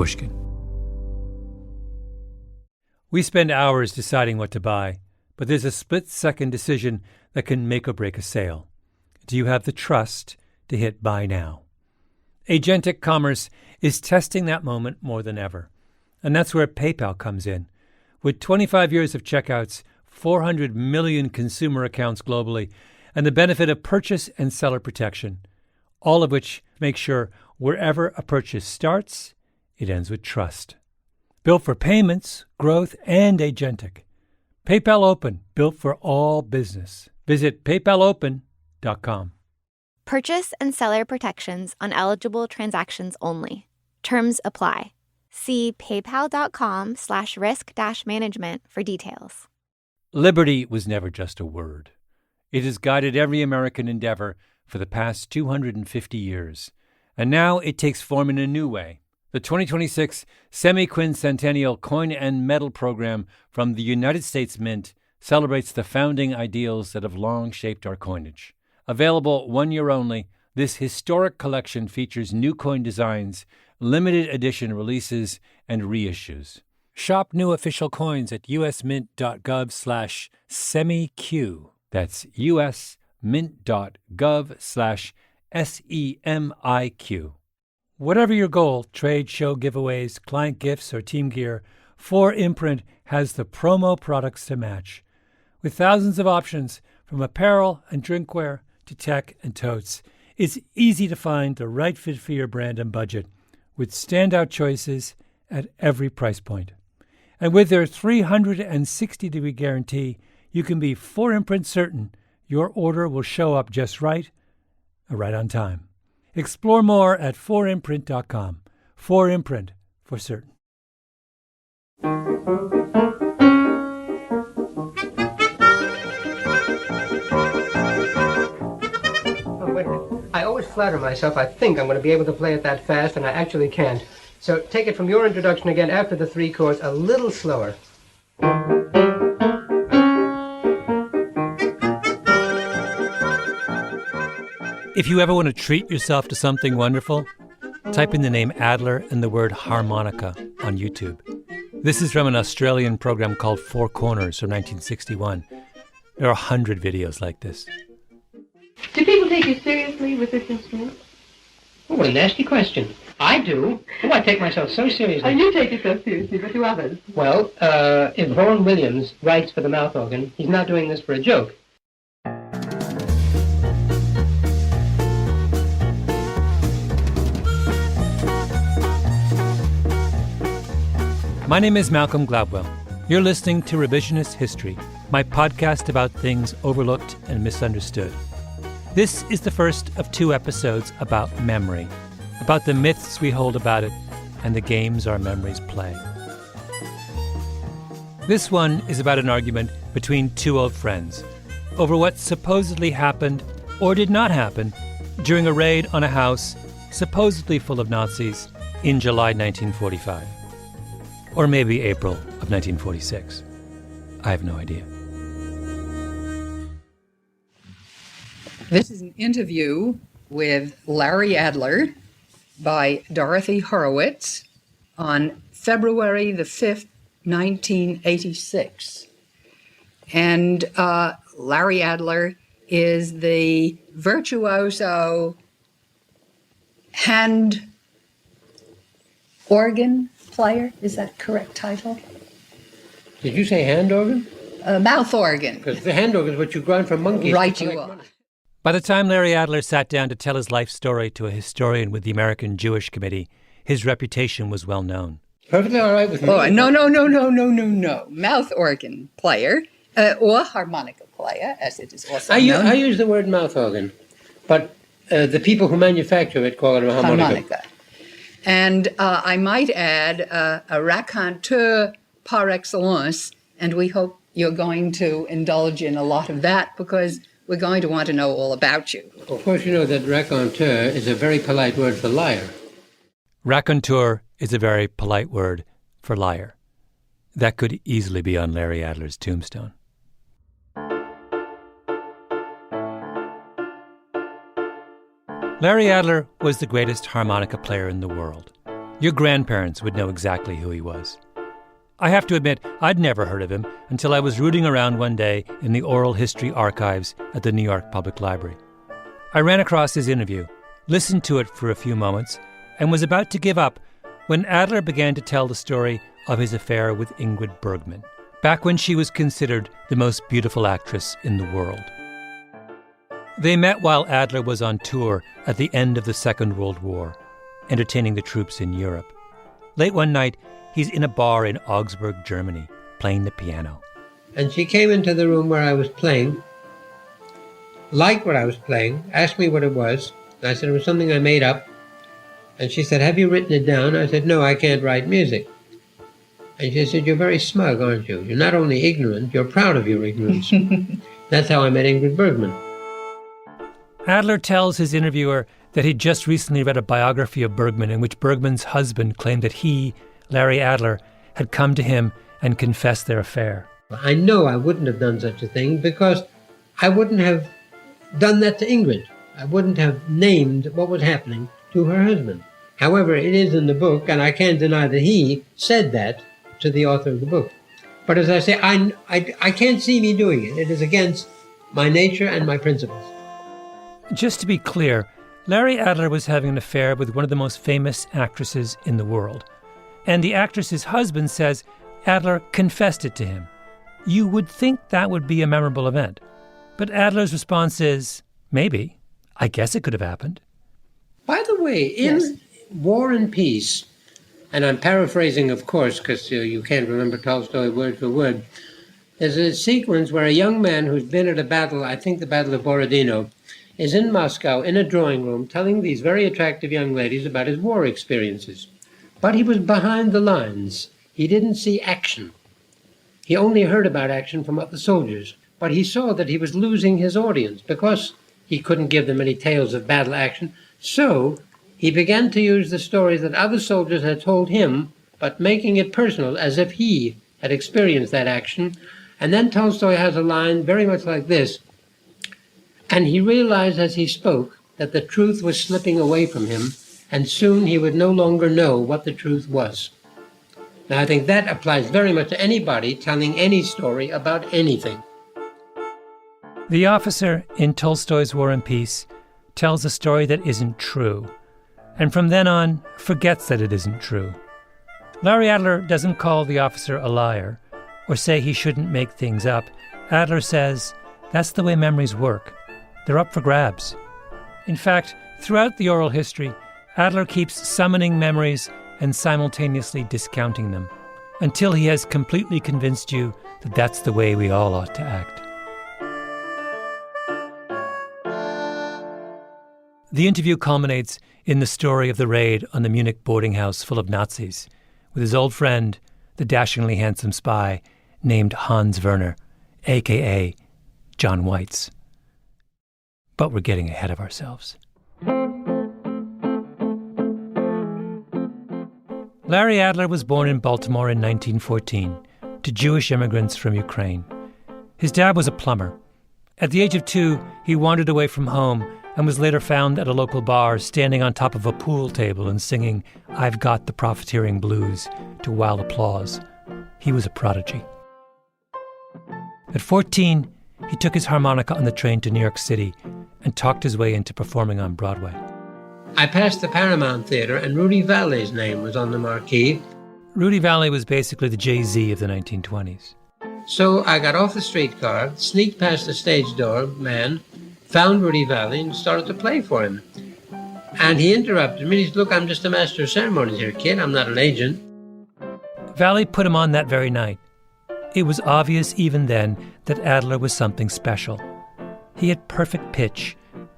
Pushkin. We spend hours deciding what to buy, but there's a split-second decision that can make or break a sale. Do you have the trust to hit buy now? Agentic commerce is testing that moment more than ever. And that's where PayPal comes in. With 25 years of checkouts, 400 million consumer accounts globally, and the benefit of purchase and seller protection, all of which make sure wherever a purchase starts, it ends with trust. Built for payments, growth, and agentic. PayPal Open, built for all business. Visit paypalopen.com. Purchase and seller protections on eligible transactions only. Terms apply. See paypal.com/risk-management for details. Liberty was never just a word. It has guided every American endeavor for the past 250 years. And now it takes form in a new way. The 2026 Semi-Quincentennial Coin and Medal Program from the United States Mint celebrates the founding ideals that have long shaped our coinage. Available 1 year only, this historic collection features new coin designs, limited edition releases, and reissues. Shop new official coins at usmint.gov/semiq. That's usmint.gov/SEMIQ. Whatever your goal, trade, show, giveaways, client gifts, or team gear, 4imprint has the promo products to match. With thousands of options, from apparel and drinkware to tech and totes, it's easy to find the right fit for your brand and budget, with standout choices at every price point. And with their 360-degree guarantee, you can be 4imprint certain your order will show up just right on time. Explore more at 4imprint.com. 4imprint, for certain. I always flatter myself I think I'm going to be able to play it that fast, and I actually can't. So take it from your introduction again after the 3 chords, a little slower. If you ever want to treat yourself to something wonderful, type in the name Adler and the word harmonica on YouTube. This is from an Australian program called Four Corners from 1961. There are 100 videos like this. Do people take you seriously with this instrument? Oh, what a nasty question. I do. Oh, I take myself so seriously. And you take yourself seriously, but do others? Well, if Vaughan Williams writes for the mouth organ, he's not doing this for a joke. My name is Malcolm Gladwell. You're listening to Revisionist History, my podcast about things overlooked and misunderstood. This is the first of 2 episodes about memory, about the myths we hold about it and the games our memories play. This one is about an argument between 2 old friends over what supposedly happened or did not happen during a raid on a house supposedly full of Nazis in July 1945. Or maybe April of 1946. I have no idea. This is an interview with Larry Adler by Dorothy Horowitz on February the 5th, 1986. And Larry Adler is the virtuoso hand organ player. Is that correct title? Did you say hand organ? Mouth organ. Because the hand organ is what you grind from monkeys. Right you are. By the time Larry Adler sat down to tell his life story to a historian with the American Jewish Committee, his reputation was well known. Perfectly all right with me. Oh, no. Mouth organ player, or harmonica player, as it is also known. I use the word mouth organ, but the people who manufacture it call it a harmonica. And I might add a raconteur par excellence, and we hope you're going to indulge in a lot of that because we're going to want to know all about you. Of course, you know that raconteur is a very polite word for liar. Raconteur is a very polite word for liar. That could easily be on Larry Adler's tombstone. Larry Adler was the greatest harmonica player in the world. Your grandparents would know exactly who he was. I have to admit, I'd never heard of him until I was rooting around one day in the oral history archives at the New York Public Library. I ran across his interview, listened to it for a few moments, and was about to give up when Adler began to tell the story of his affair with Ingrid Bergman, back when she was considered the most beautiful actress in the world. They met while Adler was on tour at the end of the Second World War, entertaining the troops in Europe. Late one night, he's in a bar in Augsburg, Germany, playing the piano. And she came into the room where I was playing, liked what I was playing, asked me what it was. And I said it was something I made up. And she said, "Have you written it down?" I said, "No, I can't write music." And she said, "You're very smug, aren't you? You're not only ignorant, you're proud of your ignorance." That's how I met Ingrid Bergman. Adler tells his interviewer that he'd just recently read a biography of Bergman in which Bergman's husband claimed that he, Larry Adler, had come to him and confessed their affair. I know I wouldn't have done such a thing because I wouldn't have done that to Ingrid. I wouldn't have named what was happening to her husband. However, it is in the book, and I can't deny that he said that to the author of the book. But as I say, I can't see me doing it. It is against my nature and my principles. Just to be clear, Larry Adler was having an affair with one of the most famous actresses in the world. And the actress's husband says Adler confessed it to him. You would think that would be a memorable event. But Adler's response is, maybe. I guess it could have happened. By the way, in War and Peace, and I'm paraphrasing, of course, because you can't remember Tolstoy word for word, there's a sequence where a young man who's been at a battle, I think the Battle of Borodino, is in Moscow in a drawing room telling these very attractive young ladies about his war experiences. But he was behind the lines. He didn't see action. He only heard about action from other soldiers. But he saw that he was losing his audience because he couldn't give them any tales of battle action. So he began to use the stories that other soldiers had told him, but making it personal as if he had experienced that action. And then Tolstoy has a line very much like this. And he realized as he spoke that the truth was slipping away from him, and soon he would no longer know what the truth was. Now, I think that applies very much to anybody telling any story about anything. The officer in Tolstoy's War and Peace tells a story that isn't true, and from then on forgets that it isn't true. Larry Adler doesn't call the officer a liar or say he shouldn't make things up. Adler says, that's the way memories work. They're up for grabs. In fact, throughout the oral history, Adler keeps summoning memories and simultaneously discounting them, until he has completely convinced you that that's the way we all ought to act. The interview culminates in the story of the raid on the Munich boarding house full of Nazis, with his old friend, the dashingly handsome spy named Hans Werner, a.k.a. John Weitz. But we're getting ahead of ourselves. Larry Adler was born in Baltimore in 1914 to Jewish immigrants from Ukraine. His dad was a plumber. At the age of 2, he wandered away from home and was later found at a local bar standing on top of a pool table and singing "I've Got the Profiteering Blues" to wild applause. He was a prodigy. At 14, he took his harmonica on the train to New York City and talked his way into performing on Broadway. I passed the Paramount Theater, and Rudy Vallee's name was on the marquee. Rudy Vallee was basically the Jay-Z of the 1920s. So I got off the streetcar, sneaked past the stage door man, found Rudy Vallee, and started to play for him. And he interrupted me. He said, "Look, I'm just a master of ceremonies here, kid. I'm not an agent." Vallee put him on that very night. It was obvious even then that Adler was something special. He had perfect pitch,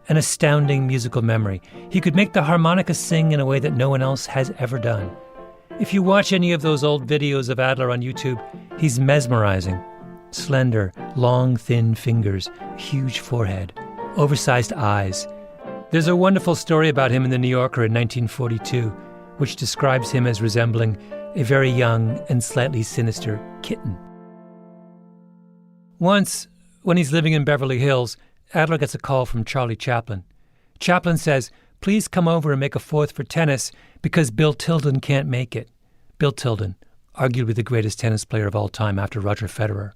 an astounding musical memory. He could make the harmonica sing in a way that no one else has ever done. If you watch any of those old videos of Adler on YouTube, he's mesmerizing. Slender, long, thin fingers, huge forehead, oversized eyes. There's a wonderful story about him in The New Yorker in 1942, which describes him as resembling a very young and slightly sinister kitten. Once, when he's living in Beverly Hills, Adler gets a call from Charlie Chaplin. Chaplin says, please come over and make a fourth for tennis because Bill Tilden can't make it. Bill Tilden, arguably the greatest tennis player of all time after Roger Federer.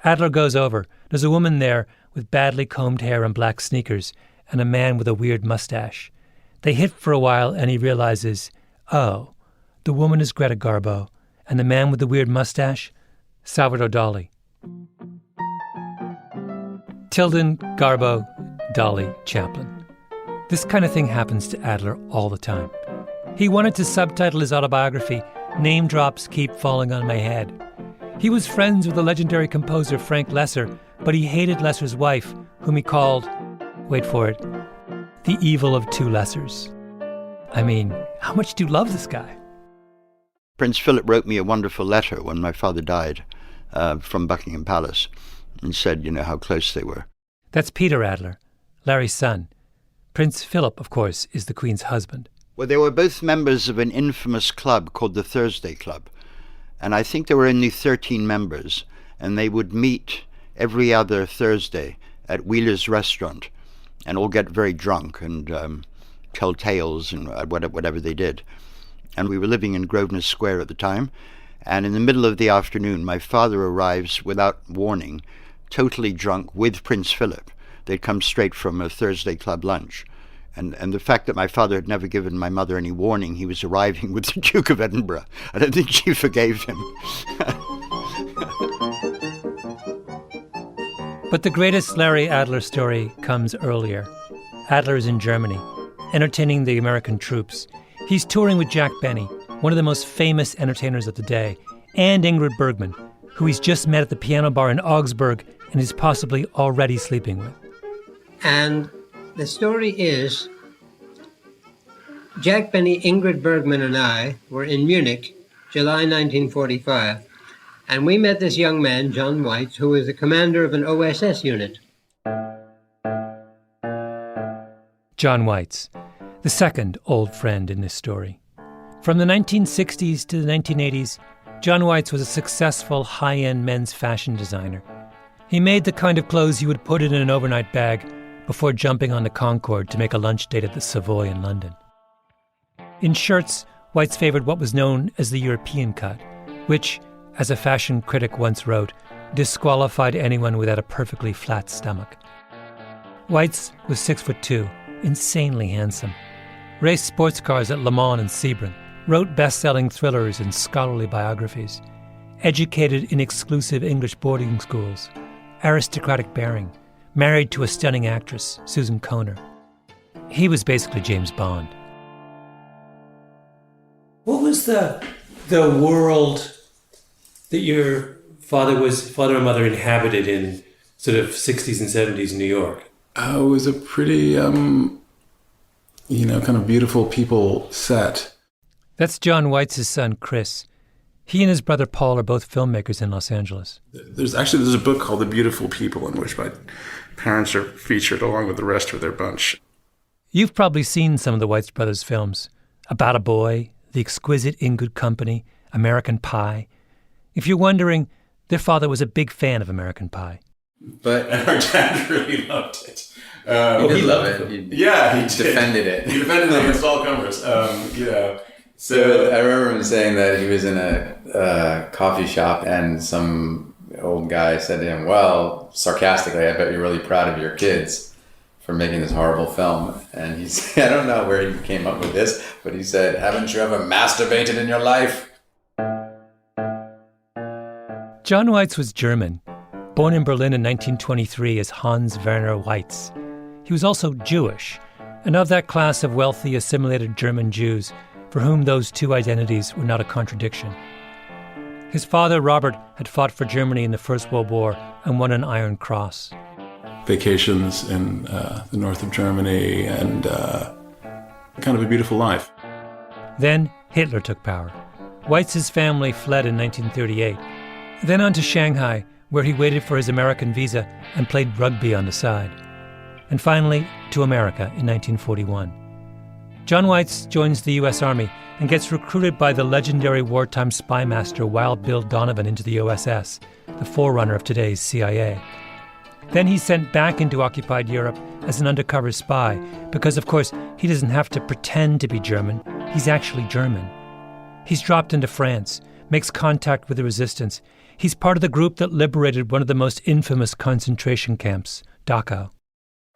Adler goes over. There's a woman there with badly combed hair and black sneakers and a man with a weird mustache. They hit for a while and he realizes, oh, the woman is Greta Garbo and the man with the weird mustache, Salvador Dali. Tilden, Garbo, Dali, Chaplin. This kind of thing happens to Adler all the time. He wanted to subtitle his autobiography, Name Drops Keep Falling on My Head. He was friends with the legendary composer Frank Loesser, but he hated Loesser's wife, whom he called, wait for it, the evil of two Loessers. I mean, how much do you love this guy? Prince Philip wrote me a wonderful letter when my father died from Buckingham Palace and said, how close they were. That's Peter Adler, Larry's son. Prince Philip, of course, is the Queen's husband. Well, they were both members of an infamous club called the Thursday Club. And I think there were only 13 members, and they would meet every other Thursday at Wheeler's restaurant and all get very drunk and tell tales and whatever they did. And we were living in Grosvenor Square at the time, and in the middle of the afternoon, my father arrives without warning, totally drunk with Prince Philip. They'd come straight from a Thursday Club lunch. And the fact that my father had never given my mother any warning he was arriving with the Duke of Edinburgh, I don't think she forgave him. But the greatest Larry Adler story comes earlier. Adler is in Germany, entertaining the American troops. He's touring with Jack Benny, one of the most famous entertainers of the day, and Ingrid Bergman, who he's just met at the piano bar in Augsburg and is possibly already sleeping with. And the story is, Jack Benny, Ingrid Bergman, and I were in Munich, July 1945, and we met this young man, John Weitz, who was the commander of an OSS unit. John Weitz, the second old friend in this story. From the 1960s to the 1980s, John Weitz was a successful high-end men's fashion designer. He made the kind of clothes you would put in an overnight bag before jumping on the Concorde to make a lunch date at the Savoy in London. In shirts, Weitz favored what was known as the European cut, which, as a fashion critic once wrote, disqualified anyone without a perfectly flat stomach. Weitz was 6'2", insanely handsome, raced sports cars at Le Mans and Sebring, wrote best-selling thrillers and scholarly biographies, educated in exclusive English boarding schools, aristocratic bearing, married to a stunning actress, Susan Kohner. He was basically James Bond. What was the world that your father and mother inhabited in sort of 60s and 70s New York? It was a pretty, kind of beautiful people set. That's John Weitz's son, Chris. He and his brother Paul are both filmmakers in Los Angeles. There's a book called The Beautiful People in which my parents are featured along with the rest of their bunch. You've probably seen some of the Weitz brothers' films. About a Boy, The Exquisite In Good Company, American Pie. If you're wondering, their father was a big fan of American Pie. But our dad really loved it. He loved it. He defended it. He defended it against all comers. So I remember him saying that he was in a coffee shop and some old guy said to him, well, sarcastically, I bet you're really proud of your kids for making this horrible film. And he said, I don't know where he came up with this, but he said, haven't you ever masturbated in your life? John Weitz was German, born in Berlin in 1923 as Hans Werner Weitz. He was also Jewish, and of that class of wealthy, assimilated German Jews for whom those two identities were not a contradiction. His father, Robert, had fought for Germany in the First World War and won an Iron Cross. Vacations in the north of Germany and kind of a beautiful life. Then Hitler took power. Weitz's family fled in 1938. Then on to Shanghai, where he waited for his American visa and played rugby on the side. And finally, to America in 1941. John Weitz joins the U.S. Army and gets recruited by the legendary wartime spy master Wild Bill Donovan into the OSS, the forerunner of today's CIA. Then he's sent back into occupied Europe as an undercover spy because, of course, he doesn't have to pretend to be German. He's actually German. He's dropped into France, makes contact with the resistance. He's part of the group that liberated one of the most infamous concentration camps, Dachau.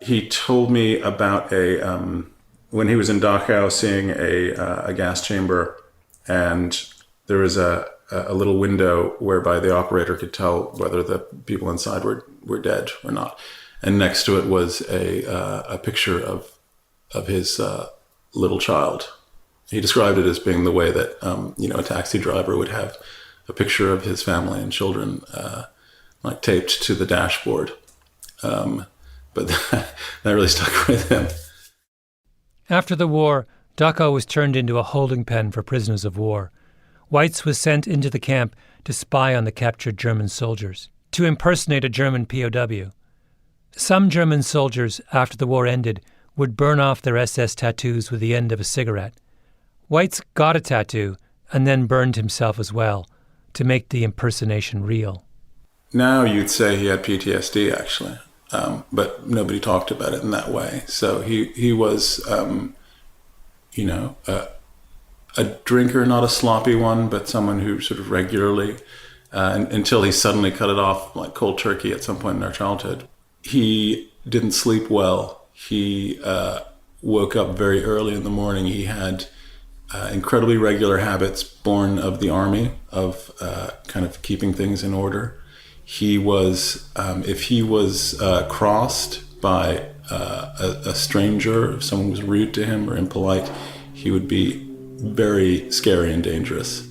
He told me about when he was in Dachau, seeing a gas chamber, and there was a little window whereby the operator could tell whether the people inside were dead or not. And next to it was a picture of his little child. He described it as being the way that a taxi driver would have a picture of his family and children like taped to the dashboard. But that really stuck with him. After the war, Dachau was turned into a holding pen for prisoners of war. Weitz was sent into the camp to spy on the captured German soldiers, to impersonate a German POW. Some German soldiers, after the war ended, would burn off their SS tattoos with the end of a cigarette. Weitz got a tattoo and then burned himself as well to make the impersonation real. Now you'd say he had PTSD, actually, but nobody talked about it in that way. So he was, a drinker, not a sloppy one, but someone who sort of regularly, until he suddenly cut it off like cold turkey at some point in our childhood. He didn't sleep well. He woke up very early in the morning. He had incredibly regular habits born of the army, of kind of keeping things in order. He was, if he was crossed by a stranger, if someone was rude to him or impolite, he would be very scary and dangerous.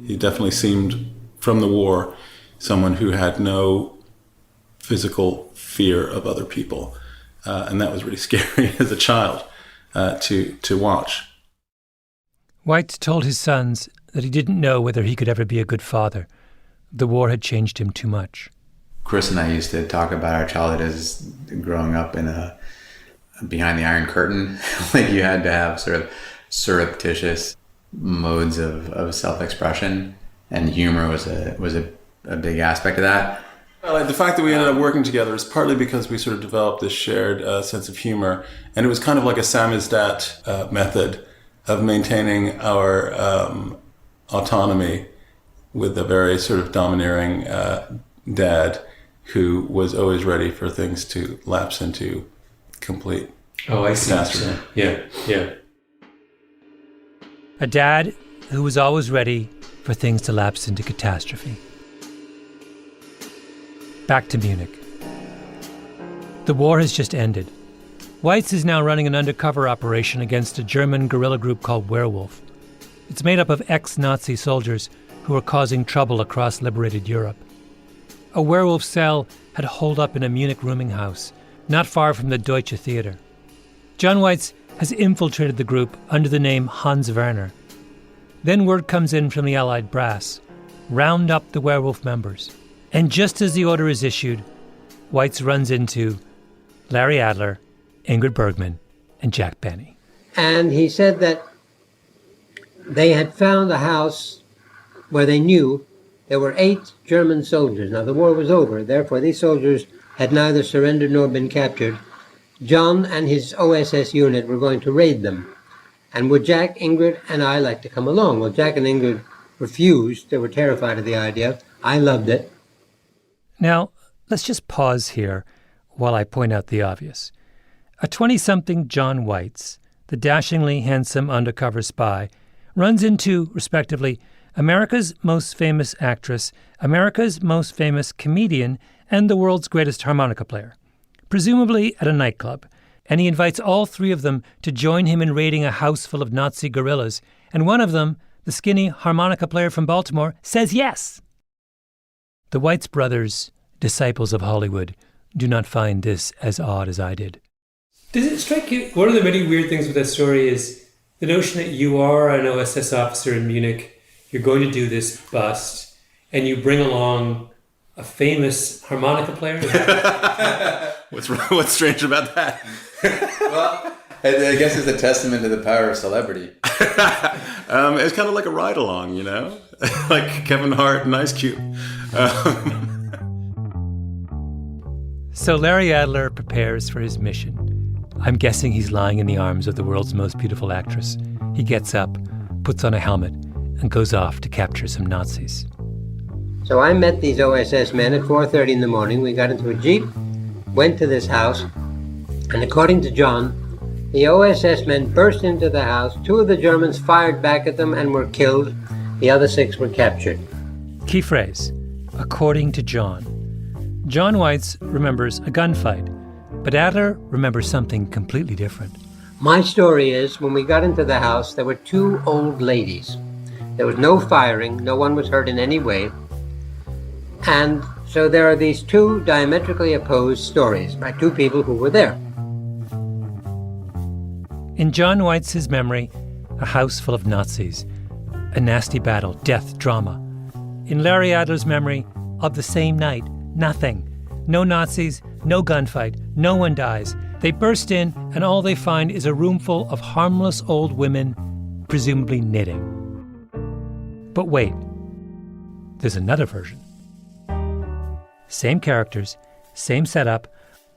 He definitely seemed, from the war, someone who had no physical fear of other people. And that was really scary as a child to watch. Weitz told his sons that he didn't know whether he could ever be a good father. The war had changed him too much. Chris and I used to talk about our childhood as growing up in behind the Iron Curtain. Like you had to have sort of surreptitious modes of self-expression, and humor was a big aspect of that. Like the fact that we ended up working together is partly because we sort of developed this shared sense of humor, and it was kind of like a samizdat method of maintaining our autonomy with a very sort of domineering dad who was always ready for things to lapse into complete catastrophe. Yeah. A dad who was always ready for things to lapse into catastrophe. Back to Munich. The war has just ended. Weitz is now running an undercover operation against a German guerrilla group called Werewolf. It's made up of ex-Nazi soldiers who are causing trouble across liberated Europe. A werewolf cell had holed up in a Munich rooming house, not far from the Deutsche Theater. John Weitz has infiltrated the group under the name Hans Werner. Then word comes in from the Allied brass. Round up the werewolf members. And just as the order is issued, Weitz runs into Larry Adler, Ingrid Bergman, and Jack Benny. And he said that they had found a house where they knew there were 8 German soldiers. Now, the war was over. Therefore, these soldiers had neither surrendered nor been captured. John and his OSS unit were going to raid them. And would Jack, Ingrid, and I like to come along? Well, Jack and Ingrid refused. They were terrified of the idea. I loved it. Now, let's just pause here while I point out the obvious. A 20-something John Weitz, the dashingly handsome undercover spy, runs into, respectively, America's most famous actress, America's most famous comedian, and the world's greatest harmonica player, presumably at a nightclub, and he invites all 3 of them to join him in raiding a house full of Nazi guerrillas, and one of them, the skinny harmonica player from Baltimore, says yes. The Weitz brothers, disciples of Hollywood, do not find this as odd as I did. Does it strike you, one of the many weird things with that story is the notion that you are an OSS officer in Munich, you're going to do this bust, and you bring along a famous harmonica player? What's strange about that? Well, I guess it's a testament to the power of celebrity. It's kind of like a ride-along, you know? Like Kevin Hart and Ice Cube. So Larry Adler prepares for his mission. I'm guessing he's lying in the arms of the world's most beautiful actress. He gets up, puts on a helmet, and goes off to capture some Nazis. So I met these OSS men at 4:30 in the morning. We got into a Jeep, went to this house, and according to John, the OSS men burst into the house. 2 of the Germans fired back at them and were killed. The other 6 were captured. Key phrase, according to John. John Weitz remembers a gunfight, but Adler remembers something completely different. My story is, when we got into the house, there were 2 old ladies. There was no firing. No one was hurt in any way. And so there are these 2 diametrically opposed stories by 2 people who were there. In John Weitz's memory, a house full of Nazis, a nasty battle, death, drama. In Larry Adler's memory, of the same night, nothing. No Nazis, no gunfight, no one dies. They burst in, and all they find is a room full of harmless old women, presumably knitting. But wait, there's another version. Same characters, same setup,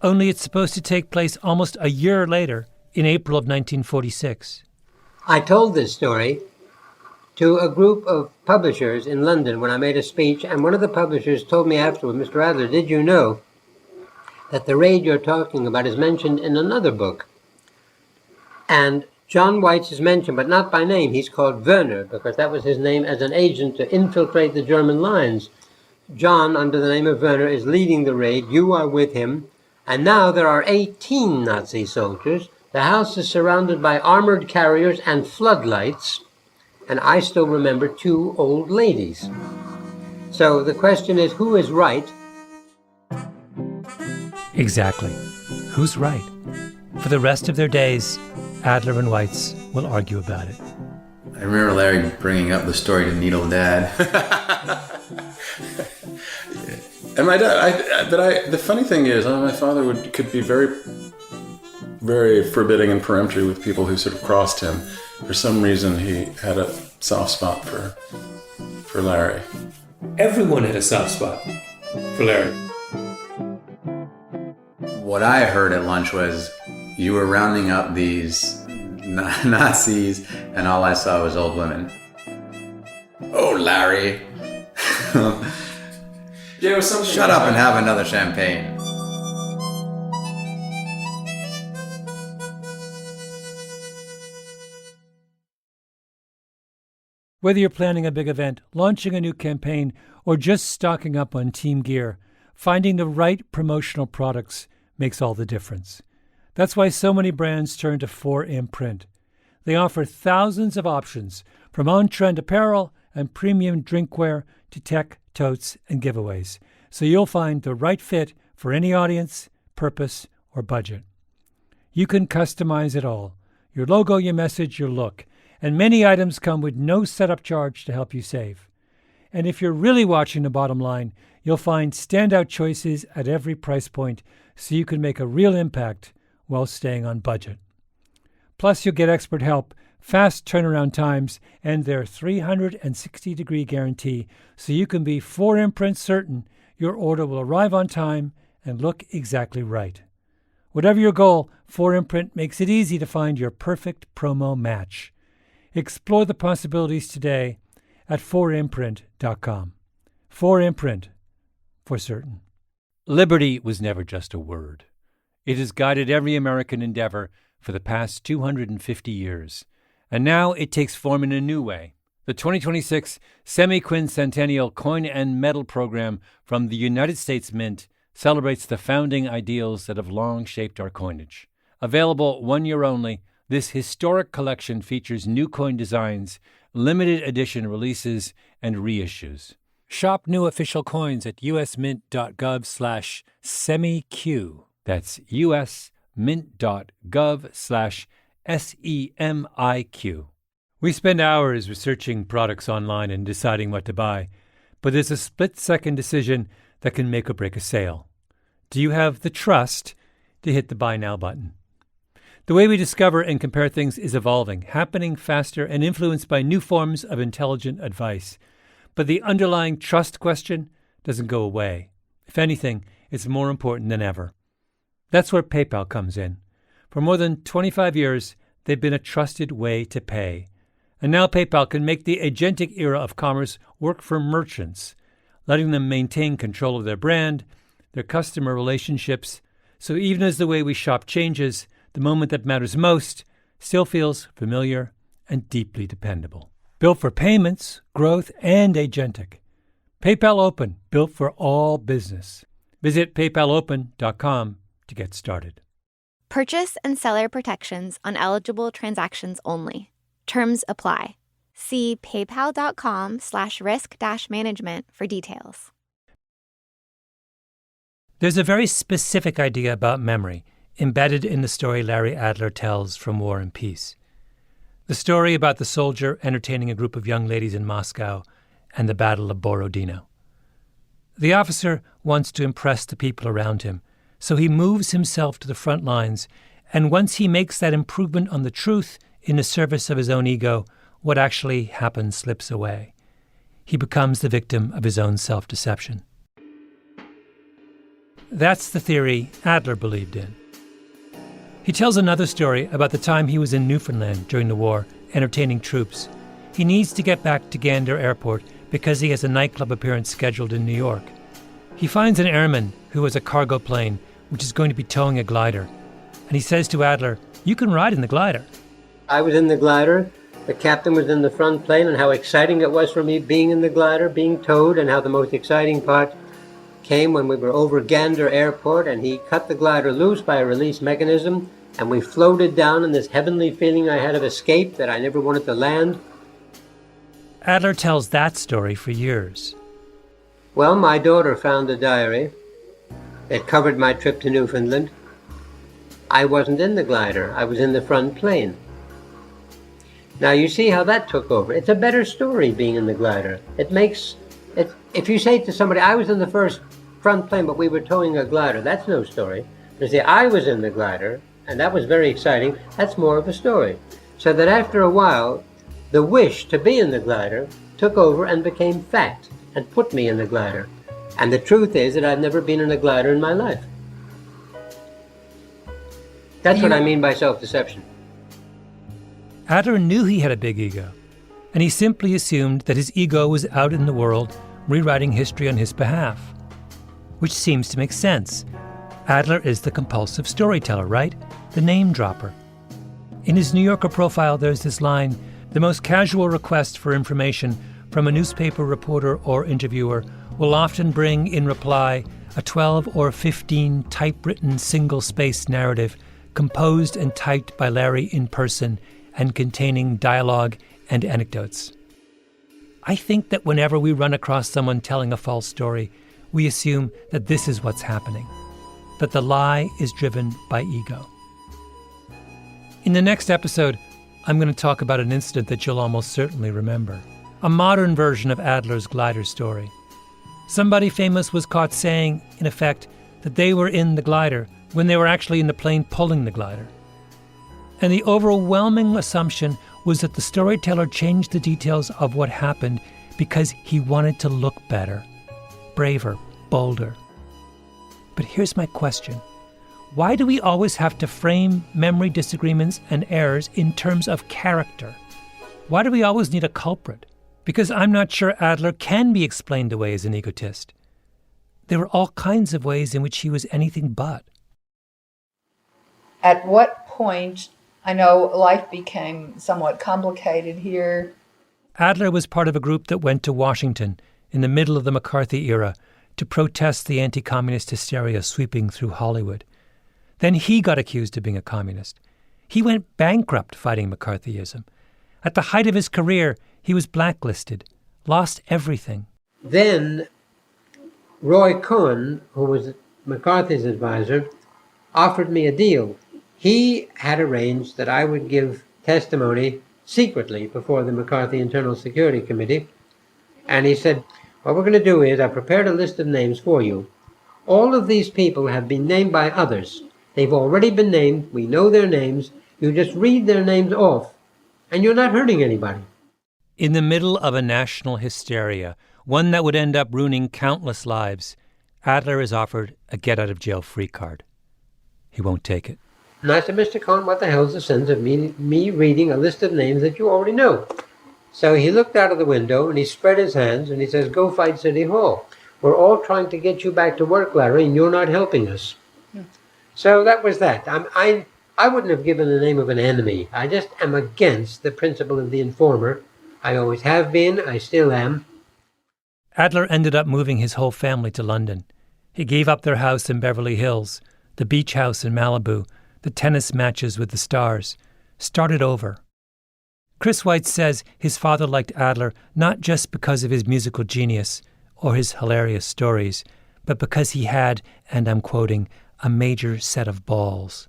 only it's supposed to take place almost a year later, in April of 1946. I told this story to a group of publishers in London when I made a speech, and one of the publishers told me afterward, Mr. Adler, did you know that the raid you're talking about is mentioned in another book? And John Weitz is mentioned, but not by name. He's called Werner, because that was his name as an agent to infiltrate the German lines. John, under the name of Werner, is leading the raid. You are with him. And now there are 18 Nazi soldiers. The house is surrounded by armored carriers and floodlights. And I still remember 2 old ladies. So the question is, who is right? Exactly. Who's right? For the rest of their days, Adler and Weitz will argue about it. I remember Larry bringing up the story to Needle Dad. And my dad, the funny thing is, my father could be very, very forbidding and peremptory with people who sort of crossed him. For some reason, he had a soft spot for Larry. Everyone had a soft spot for Larry. What I heard at lunch was you were rounding up these Nazis, and all I saw was old women. Oh, Larry. Yeah, it was something. Shut up and have another champagne. Whether you're planning a big event, launching a new campaign, or just stocking up on team gear, finding the right promotional products makes all the difference. That's why so many brands turn to 4imprint. They offer thousands of options, from on-trend apparel and premium drinkware to tech, totes, and giveaways, so you'll find the right fit for any audience, purpose, or budget. You can customize it all: your logo, your message, your look. And many items come with no setup charge to help you save. And if you're really watching the bottom line, you'll find standout choices at every price point so you can make a real impact while staying on budget. Plus, you'll get expert help, fast turnaround times, and their 360-degree guarantee so you can be 4imprint certain your order will arrive on time and look exactly right. Whatever your goal, 4imprint makes it easy to find your perfect promo match. Explore the possibilities today at 4imprint.com. 4imprint, for certain. Liberty was never just a word. It has guided every American endeavor for the past 250 years. And now it takes form in a new way. The 2026 Semi-Quincentennial Coin and Medal Program from the United States Mint celebrates the founding ideals that have long shaped our coinage. Available 1 year only, this historic collection features new coin designs, limited edition releases, and reissues. Shop new official coins at usmint.gov/semiq. That's usmint.gov/SEMIQ. We spend hours researching products online and deciding what to buy, but there's a split-second decision that can make or break a sale. Do you have the trust to hit the Buy Now button? The way we discover and compare things is evolving, happening faster and influenced by new forms of intelligent advice. But the underlying trust question doesn't go away. If anything, it's more important than ever. That's where PayPal comes in. For more than 25 years, they've been a trusted way to pay. And now PayPal can make the agentic era of commerce work for merchants, letting them maintain control of their brand, their customer relationships, so even as the way we shop changes, the moment that matters most still feels familiar and deeply dependable. Built for payments, growth, and agentic. PayPal Open, built for all business. Visit paypalopen.com to get started. Purchase and seller protections on eligible transactions only. Terms apply. See paypal.com/risk-management for details. There's a very specific idea about memory embedded in the story Larry Adler tells from War and Peace. The story about the soldier entertaining a group of young ladies in Moscow and the Battle of Borodino. The officer wants to impress the people around him, so he moves himself to the front lines, and once he makes that improvement on the truth in the service of his own ego, what actually happens slips away. He becomes the victim of his own self-deception. That's the theory Adler believed in. He tells another story about the time he was in Newfoundland during the war, entertaining troops. He needs to get back to Gander Airport because he has a nightclub appearance scheduled in New York. He finds an airman who has a cargo plane which is going to be towing a glider, and he says to Adler, "You can ride in the glider." I was in the glider, the captain was in the front plane, and how exciting it was for me being in the glider, being towed, and how the most exciting part came when we were over Gander Airport and he cut the glider loose by a release mechanism and we floated down in this heavenly feeling I had of escape that I never wanted to land. Adler tells that story for years. Well, my daughter found a diary that covered my trip to Newfoundland. I wasn't in the glider, I was in the front plane. Now you see how that took over. It's a better story being in the glider. It makes it, if you say to somebody, I was in the first front plane, but we were towing a glider, that's no story. But you say, I was in the glider, and that was very exciting, that's more of a story. So that after a while, the wish to be in the glider took over and became fact, and put me in the glider. And the truth is that I've never been in a glider in my life. That's what I mean by self-deception. Adler knew he had a big ego, and he simply assumed that his ego was out in the world rewriting history on his behalf. Which seems to make sense. Adler is the compulsive storyteller, right? The name dropper. In his New Yorker profile, there's this line, "The most casual request for information from a newspaper reporter or interviewer will often bring in reply a 12 or 15 typewritten single-spaced narrative composed and typed by Larry in person and containing dialogue and anecdotes." I think that whenever we run across someone telling a false story, we assume that this is what's happening, that the lie is driven by ego. In the next episode, I'm going to talk about an incident that you'll almost certainly remember, a modern version of Adler's glider story. Somebody famous was caught saying, in effect, that they were in the glider when they were actually in the plane pulling the glider. And the overwhelming assumption was that the storyteller changed the details of what happened because he wanted to look better, braver, bolder. But here's my question. Why do we always have to frame memory disagreements and errors in terms of character? Why do we always need a culprit? Because I'm not sure Adler can be explained away as an egotist. There were all kinds of ways in which he was anything but. At what point, I know life became somewhat complicated here. Adler was part of a group that went to Washington in the middle of the McCarthy era to protest the anti-communist hysteria sweeping through Hollywood. Then he got accused of being a communist. He went bankrupt fighting McCarthyism. At the height of his career, he was blacklisted, lost everything. Then Roy Cohn, who was McCarthy's advisor, offered me a deal. He had arranged that I would give testimony secretly before the McCarthy Internal Security Committee. And he said, what we're going to do is, I prepared a list of names for you. All of these people have been named by others. They've already been named. We know their names. You just read their names off, and you're not hurting anybody. In the middle of a national hysteria, one that would end up ruining countless lives, Adler is offered a get-out-of-jail-free card. He won't take it. And I said, Mr. Cohn, what the hell's the sense of me reading a list of names that you already know? So he looked out of the window and he spread his hands and he says, go fight City Hall. We're all trying to get you back to work, Larry, and you're not helping us. So that was that. I wouldn't have given the name of an enemy. I just am against the principle of the informer. I always have been. I still am. Adler ended up moving his whole family to London. He gave up their house in Beverly Hills, the beach house in Malibu, the tennis matches with the stars, started over. Chris Weitz says his father liked Adler not just because of his musical genius or his hilarious stories, but because he had, and I'm quoting, a major set of balls.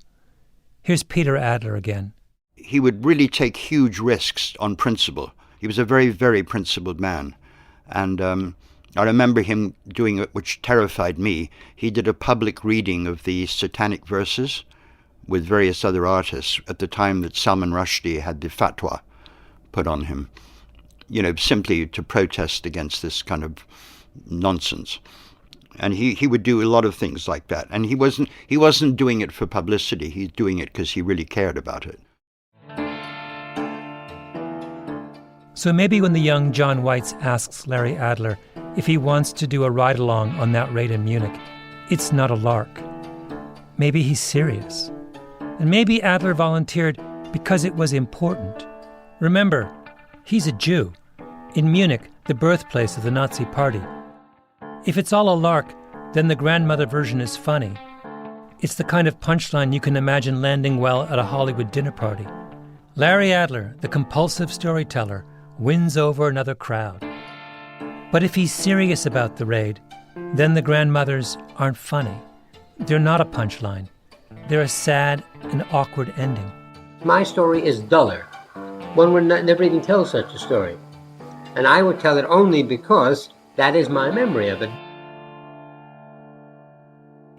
Here's Peter Adler again. He would really take huge risks on principle. He was a very, very principled man. And I remember him doing it, which terrified me. He did a public reading of the Satanic Verses with various other artists at the time that Salman Rushdie had the fatwa put on him, simply to protest against this kind of nonsense. And he would do a lot of things like that. And he wasn't doing it for publicity. He's doing it because he really cared about it. So maybe when the young John Weitz asks Larry Adler if he wants to do a ride-along on that raid in Munich, it's not a lark. Maybe he's serious. And maybe Adler volunteered because it was important. Remember, he's a Jew. In Munich, the birthplace of the Nazi Party. If it's all a lark, then the grandmother version is funny. It's the kind of punchline you can imagine landing well at a Hollywood dinner party. Larry Adler, the compulsive storyteller, wins over another crowd. But if he's serious about the raid, then the grandmothers aren't funny. They're not a punchline. They're a sad and awkward ending. My story is duller. One would never even tell such a story. And I would tell it only because that is my memory of it.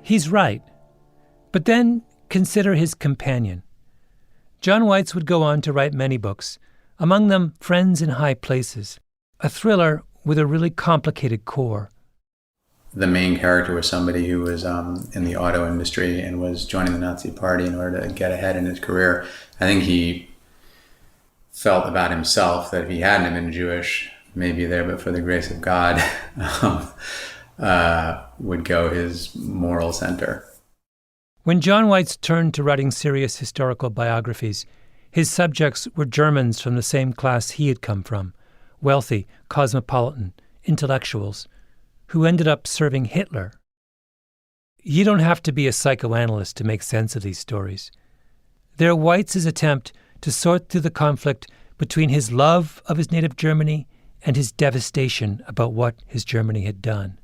He's right. But then consider his companion. John Weitz would go on to write many books, among them Friends in High Places, a thriller with a really complicated core. The main character was somebody who was in the auto industry and was joining the Nazi Party in order to get ahead in his career. I think he felt about himself that if he hadn't been Jewish, maybe there, but for the grace of God, would go his moral center. When John Weitz turned to writing serious historical biographies, his subjects were Germans from the same class he had come from, wealthy, cosmopolitan, intellectuals, who ended up serving Hitler. You don't have to be a psychoanalyst to make sense of these stories. They're Weitz's attempt to sort through the conflict between his love of his native Germany and his devastation about what his Germany had done.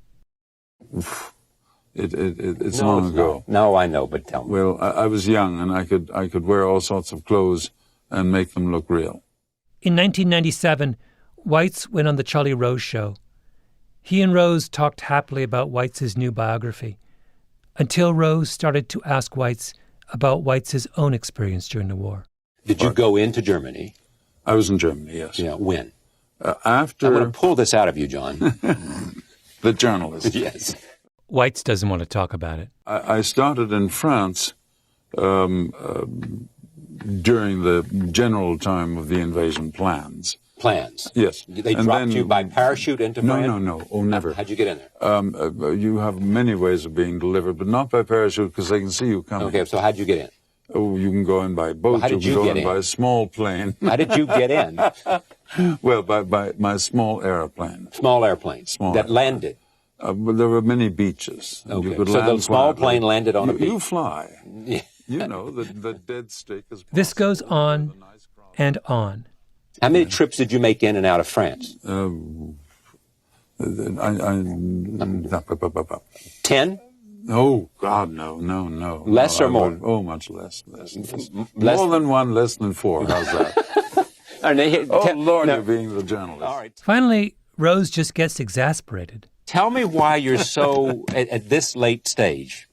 It's long ago. No, I know, but tell me. Well, I was young, and I could wear all sorts of clothes and make them look real. In 1997, Weitz went on the Charlie Rose Show. He and Rose talked happily about Weitz's new biography, until Rose started to ask Weitz about Weitz's own experience during the war. Did you go into Germany? I was in Germany, yes. Yeah, when? After... I'm going to pull this out of you, John. The journalist. Yes. Weitz doesn't want to talk about it. I started in France during the general time of the invasion plans. Plans? Yes. They dropped you by parachute into France? No. Oh, never. How'd you get in there? You have many ways of being delivered, but not by parachute because they can see you coming. Okay, so how'd you get in? Oh, you can go in by boat. Well, you can go in by a small plane. How did you get in? Well, by my small airplane. Small airplane? Small that airplane. Landed? Well, there were many beaches. Okay, you could so land the small quietly. plane landed on a beach? You fly. You know, the dead stick is possible. This goes on and on. How many trips did you make in and out of France? 10? Oh, God, no. Less or more? Much less. Less? More than one, less than four. How's that? Lord, you're being the journalist. All right. Finally, Rose just gets exasperated. Tell me why you're so, at this late stage,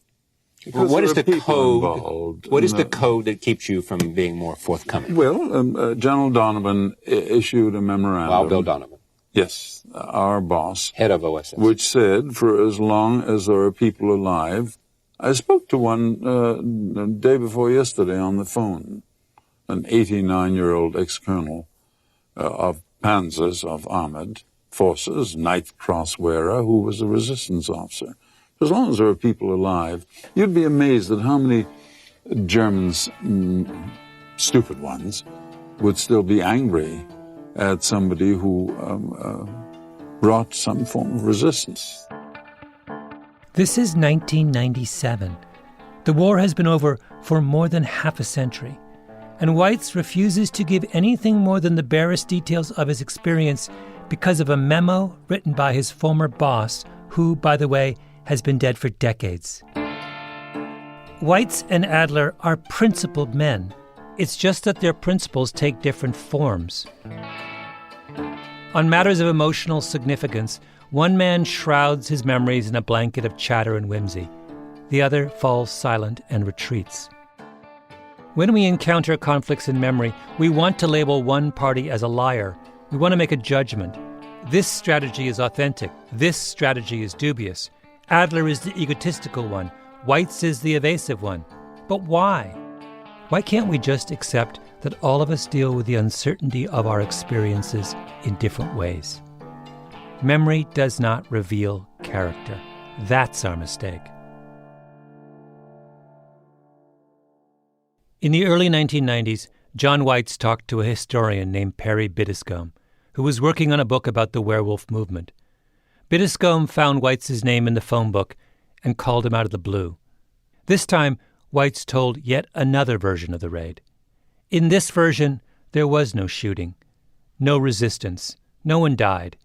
Because what is there the are people code? involved. What is the code that keeps you from being more forthcoming? Well, General Donovan issued a memorandum. Wild Bill Donovan. Yes, our boss. Head of OSS. Which said, for as long as there are people alive, I spoke to one the day before yesterday on the phone, an 89-year-old ex-colonel of Panzers, of armored forces, Ninth Cross wearer, who was a resistance officer. As long as there are people alive, you'd be amazed at how many Germans, stupid ones, would still be angry at somebody who brought some form of resistance. This is 1997. The war has been over for more than half a century, and Weitz refuses to give anything more than the barest details of his experience because of a memo written by his former boss, who, by the way, has been dead for decades. Weitz and Adler are principled men. It's just that their principles take different forms. On matters of emotional significance, one man shrouds his memories in a blanket of chatter and whimsy. The other falls silent and retreats. When we encounter conflicts in memory, we want to label one party as a liar. We want to make a judgment. This strategy is authentic. This strategy is dubious. Adler is the egotistical one. Weitz is the evasive one. But why? Why can't we just accept that all of us deal with the uncertainty of our experiences in different ways? Memory does not reveal character. That's our mistake. In the early 1990s, John Weitz talked to a historian named Perry Biddiscombe, who was working on a book about the werewolf movement. Biddiscombe found Weitz's name in the phone book and called him out of the blue. This time, Weitz told yet another version of the raid. In this version, there was no shooting, no resistance, no one died.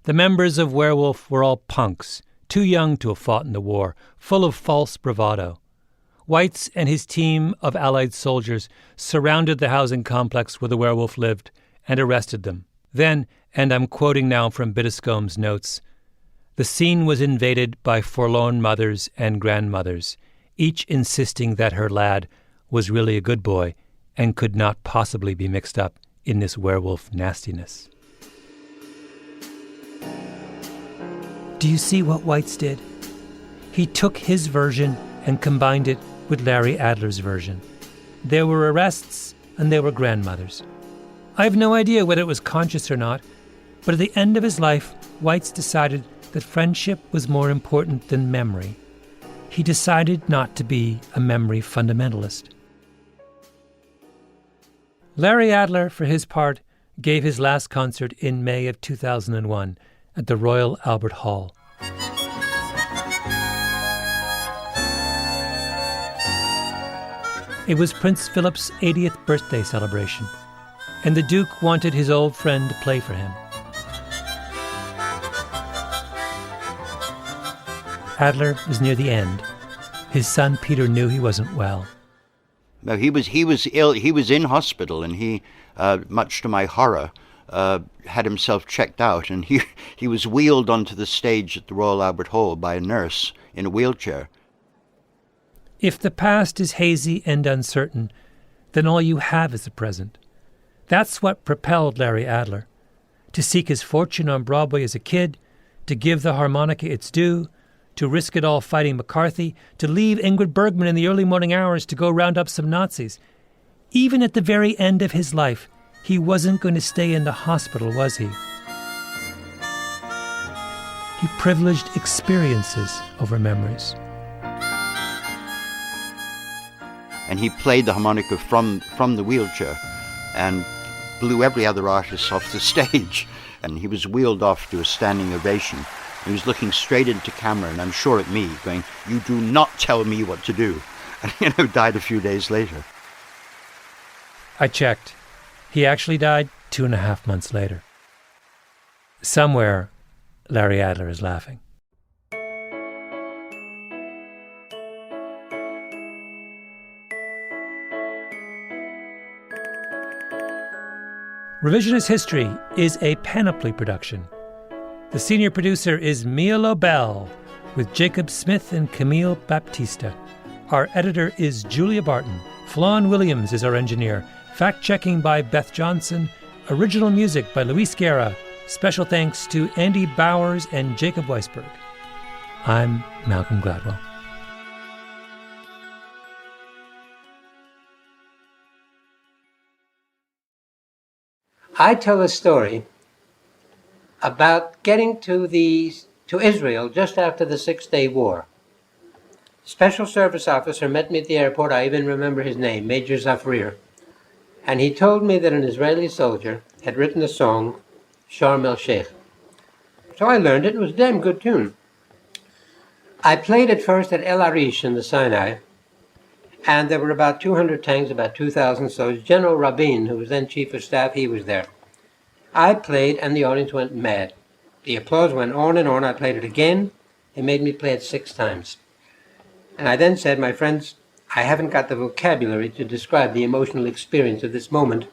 The members of Werewolf were all punks, too young to have fought in the war, full of false bravado. Weitz and his team of Allied soldiers surrounded the housing complex where the werewolf lived and arrested them. Then, and I'm quoting now from Biddiscombe's notes, the scene was invaded by forlorn mothers and grandmothers, each insisting that her lad was really a good boy and could not possibly be mixed up in this werewolf nastiness. Do you see what Weitz did? He took his version and combined it with Larry Adler's version. There were arrests and there were grandmothers. I have no idea whether it was conscious or not, but at the end of his life, Weitz decided that friendship was more important than memory. He decided not to be a memory fundamentalist. Larry Adler, for his part, gave his last concert in May of 2001 at the Royal Albert Hall. It was Prince Philip's 80th birthday celebration, and the Duke wanted his old friend to play for him. Adler was near the end. His son Peter knew he wasn't well. No, he was ill. He was in hospital, and he, much to my horror, had himself checked out, and he was wheeled onto the stage at the Royal Albert Hall by a nurse in a wheelchair. If the past is hazy and uncertain, then all you have is the present. That's what propelled Larry Adler. To seek his fortune on Broadway as a kid, to give the harmonica its due, to risk it all fighting McCarthy, to leave Ingrid Bergman in the early morning hours to go round up some Nazis. Even at the very end of his life, he wasn't going to stay in the hospital, was he? He privileged experiences over memories. And he played the harmonica from the wheelchair and blew every other artist off the stage. And he was wheeled off to a standing ovation. He was looking straight into camera, and I'm sure at me, going, "You do not tell me what to do." And died a few days later. I checked. He actually died 2.5 months later. Somewhere, Larry Adler is laughing. Revisionist History is a Panoply production. The senior producer is Mia Lobel, with Jacob Smith and Camille Baptista. Our editor is Julia Barton. Flawn Williams is our engineer. Fact-checking by Beth Johnson. Original music by Luis Guerra. Special thanks to Andy Bowers and Jacob Weisberg. I'm Malcolm Gladwell. I tell a story about getting to Israel just after the Six-Day War. Special service officer met me at the airport. I even remember his name, Major Zafrir. And he told me that an Israeli soldier had written a song, Sharm el-Sheikh. So I learned it. It was a damn good tune. I played it first at El Arish in the Sinai, and there were about 200 tanks, about 2,000 soldiers. General Rabin, who was then chief of staff, he was there. I played, and the audience went mad. The applause went on and on. I played it again. They made me play it 6 times. And I then said, my friends, I haven't got the vocabulary to describe the emotional experience of this moment.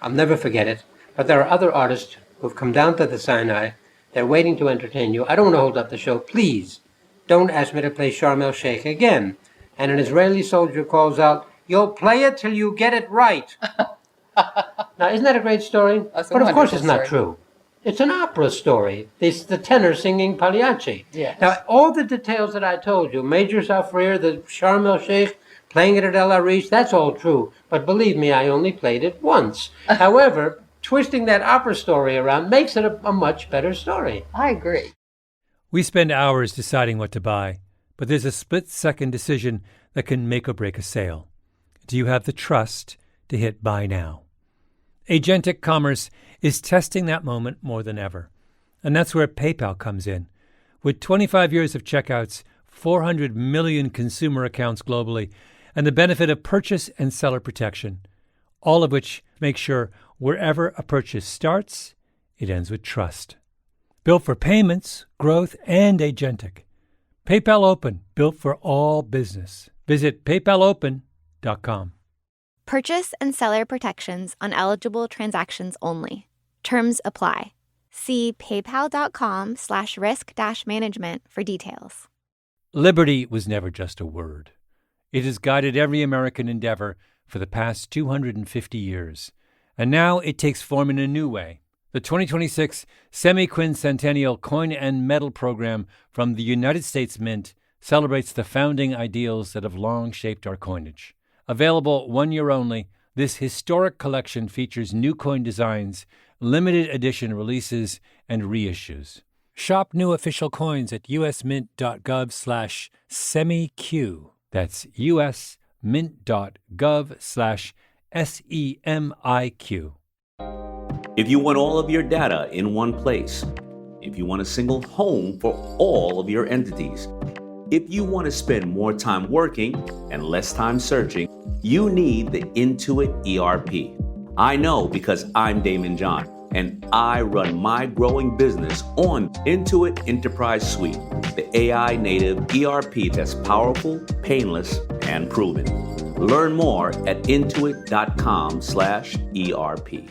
I'll never forget it. But there are other artists who've come down to the Sinai. They're waiting to entertain you. I don't want to hold up the show. Please, don't ask me to play Sharm el-Sheikh again. And an Israeli soldier calls out, you'll play it till you get it right. Now, isn't that a great story? That's a but of course it's wonderful not story. true. It's an opera story. It's the tenor singing Pagliacci. Yes. Now, all the details that I told you, Major Zafrir, the Sharm el-Sheikh, playing it at El Arish, that's all true. But believe me, I only played it once. However, twisting that opera story around makes it a much better story. I agree. We spend hours deciding what to buy, but there's a split-second decision that can make or break a sale. Do you have the trust to hit buy now? Agentic commerce is testing that moment more than ever. And that's where PayPal comes in. With 25 years of checkouts, 400 million consumer accounts globally, and the benefit of purchase and seller protection, all of which make sure wherever a purchase starts, it ends with trust. Built for payments, growth, and agentic. PayPal Open, built for all business. Visit paypalopen.com. Purchase and seller protections on eligible transactions only. Terms apply. See paypal.com/risk-management for details. Liberty was never just a word. It has guided every American endeavor for the past 250 years. And now it takes form in a new way. The 2026 Semi-Quincentennial Coin and Medal Program from the United States Mint celebrates the founding ideals that have long shaped our coinage. Available 1 year only, this historic collection features new coin designs, limited edition releases, and reissues. Shop new official coins at usmint.gov/semiq. That's usmint.gov/SEMIQ. If you want all of your data in one place, if you want a single home for all of your entities, if you want to spend more time working and less time searching, you need the Intuit ERP. I know because I'm Damon John, and I run my growing business on Intuit Enterprise Suite, the AI-native ERP that's powerful, painless, and proven. Learn more at intuit.com/ERP.